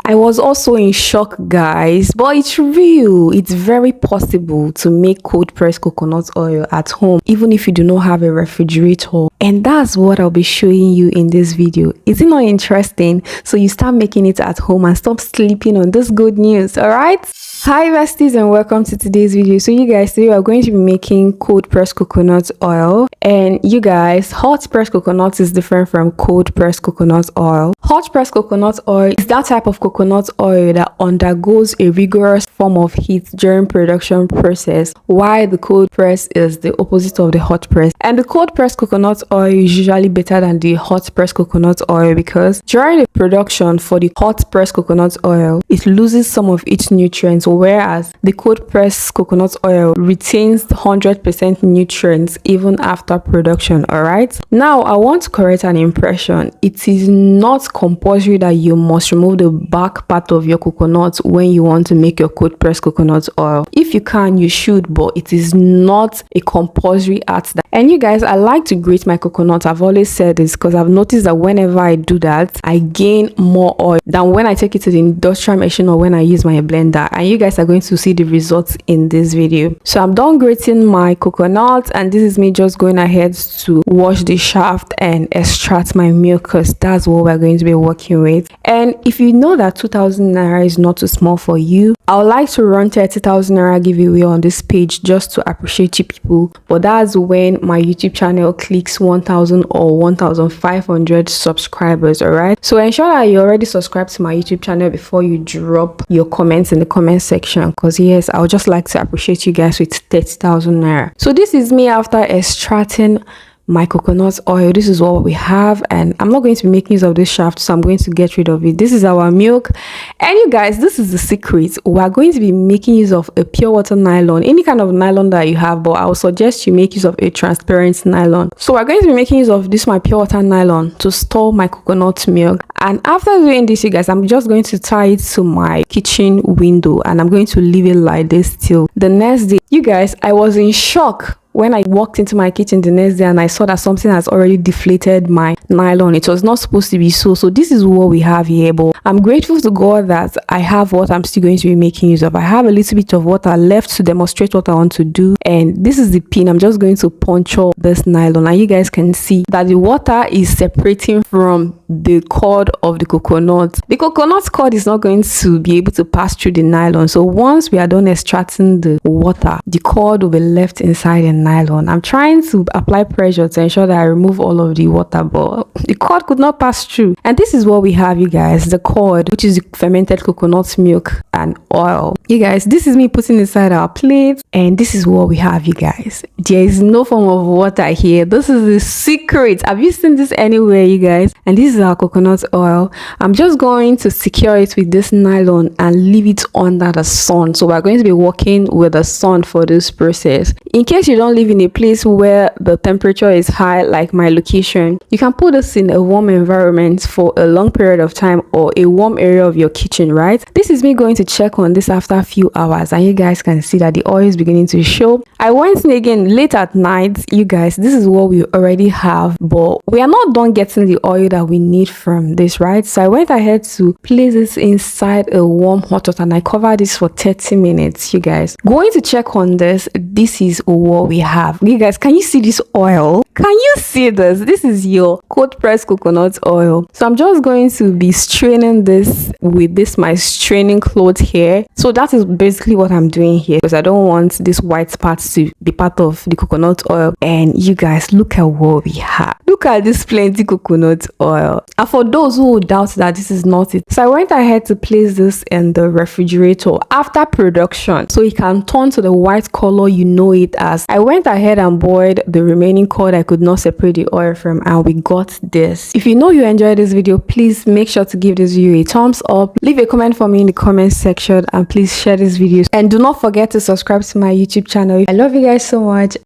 I was also in shock, guys, but it's real. It's very possible to make cold pressed coconut oil at home even if you do not have a refrigerator, and that's what I'll be showing you in this video. Is it not interesting? So you start making it at home and stop sleeping on this good news. All right, hi besties, and welcome to today's video. So you guys, today we are going to be making cold pressed coconut oil. And you guys, hot pressed coconut is different from cold pressed coconut oil. Hot pressed coconut oil is that type of coconut oil that undergoes a rigorous form of heat during production process, while the cold press is the opposite of the hot press. And the cold pressed coconut oil is usually better than the hot pressed coconut oil because during the production for the hot pressed coconut oil, it loses some of its nutrients, whereas the cold pressed coconut oil retains 100% nutrients even after production. All right, now I want to correct an impression. It is not compulsory that you must remove the back part of your coconut when you want to make your cold pressed coconut oil. If you can, you should, but it is not a compulsory act. And you guys, I like to grate my coconut. I've always said this because I've noticed that whenever I do that, I gain more oil than when I take it to the industrial machine or when I use my blender. And you guys are going to see the results in this video. So I'm done grating my coconut, and this is me just going ahead to wash the shaft and extract my milk because that's what we're going to be working with. And if you know that 2,000 naira is not too small for you, I would like to run 30,000 naira giveaway on this page just to appreciate you people. But that's when my YouTube channel clicks 1,000 or 1,500 subscribers. All right, so ensure that you already subscribe to my YouTube channel before you drop your comments in the comment section, because yes, I would just like to appreciate you guys with 30,000 naira. So this is me after extracting my coconut oil. This is what we have, and I'm not going to be making use of this shaft, so I'm going to get rid of it. This is our milk, and you guys, this is the secret. We are going to be making use of a pure water nylon, any kind of nylon that you have, but I would suggest you make use of a transparent nylon. So we're going to be making use of this, my pure water nylon, to store my coconut milk. And after doing this, you guys, I'm just going to tie it to my kitchen window, and I'm going to leave it like this till the next day. You guys, I was in shock when I walked into my kitchen the next day and I saw that something has already deflated my nylon. It was not supposed to be so. So this is what we have here, but I'm grateful to God that I have what I'm still going to be making use of. I have a little bit of water left to demonstrate what I want to do, and this is the pin. I'm just going to puncture this nylon, and you guys can see that the water is separating from the cord of the coconut. The coconut cord is not going to be able to pass through the nylon, so once we are done extracting the water, the cord will be left inside the nylon. I'm trying to apply pressure to ensure that I remove all of the water, but the cord could not pass through. And this is what we have, you guys, the cord, which is fermented coconut milk and oil. You guys, this is me putting inside our plate, and this is what we have, you guys. There is no form of water here. This is the secret. Have you seen this anywhere, you guys? And this is our coconut oil. I'm just going to secure it with this nylon and leave it under the sun. So we're going to be working with the sun for this process. In case you don't live in a place where the temperature is high like my location, you can put this in a warm environment for a long period of time, or a warm area of your kitchen, right? This is me going to check on this after a few hours, and you guys can see that the oil is beginning to show. I went in again late at night. You guys, this is what we already have, but we are not done getting the oil that we need from this, right? So I went ahead to place this inside a warm hot water, and I covered this for 30 minutes. You guys, going to check on this. This is what we have. You guys, can you see this oil? Can you see this? This is your cold pressed coconut oil. So I'm just going to be straining this with this my straining cloth here. So that is basically what I'm doing here, because I don't want this white part to be part of the coconut oil. And you guys, look at what we have. Look at this plenty coconut oil. And for those who doubt that this is not it, so I went ahead to place this in the refrigerator after production so it can turn to the white color you know it as. I went ahead and boiled the remaining cord I could not separate the oil from, and we got this. If you know you enjoyed this video, please make sure to give this video a thumbs up, leave a comment for me in the comment section, and please share this video, and do not forget to subscribe to my YouTube channel. I love you guys so much.